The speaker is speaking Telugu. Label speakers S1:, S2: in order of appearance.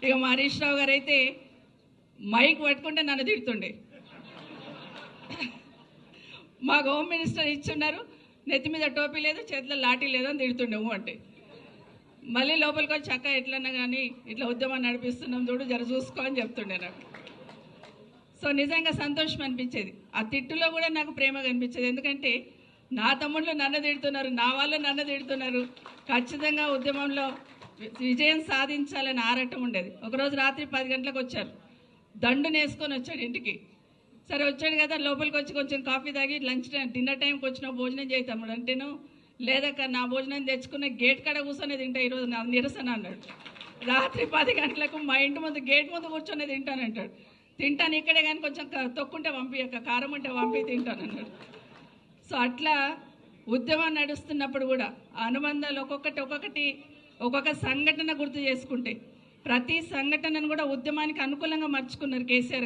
S1: ఇక మా హరీష్ రావు గారు అయితే మైక్ పట్టుకుంటే నన్ను తిడుతుండే. మాకు హోమ్ మినిస్టర్ ఇచ్చున్నారు, నెత్తి మీద టోపీ లేదు, చేతిలో లాఠీ లేదు అని తిడుతుండేమో అంటే మళ్ళీ లోపలికి వచ్చి అక్క ఎట్లన్నా కానీ ఇట్లా ఉద్యమం నడిపిస్తున్నాం చూడు, జర చూసుకో అని చెప్తుండే నాకు. సో నిజంగా సంతోషం అనిపించేది. ఆ తిట్టులో కూడా నాకు ప్రేమ కనిపించేది. ఎందుకంటే నా తమ్ముళ్ళు నన్ను తిడుతున్నారు, నా వాళ్ళు నన్ను తిడుతున్నారు, ఖచ్చితంగా ఉద్యమంలో విజయం సాధించాలని ఆరాటం ఉండేది. ఒకరోజు రాత్రి 10 గంటలకు వచ్చారు, దండుని వేసుకొని వచ్చాడు ఇంటికి. సరే వచ్చాడు కదా, లోపలికి వచ్చి కొంచెం కాఫీ తాగి లంచ్ టైం డిన్నర్ టైంకి వచ్చిన భోజనం చేస్తాము అంటేను, లేదక్క నా భోజనం తెచ్చుకున్న గేట్ కాడ కూర్చొని తింటా ఈరోజు నా నిరసన అన్నాడు. రాత్రి 10 గంటలకు మా ఇంటి ముందు గేట్ ముందు కూర్చొని తింటానంటాడు. తింటాను ఇక్కడే కానీ కొంచెం తొక్కుంటే పంపియక్క, కారం ఉంటే పంపి తింటాను అన్నాడు. సో అట్లా ఉద్యమం నడుస్తున్నప్పుడు కూడా ఆ అనుబంధాలు ఒక్కొక్క సంఘటన గుర్తు చేసుకుంటే ప్రతి సంఘటనను కూడా ఉద్యమానికి అనుకూలంగా మర్చుకున్నారు కేసీఆర్.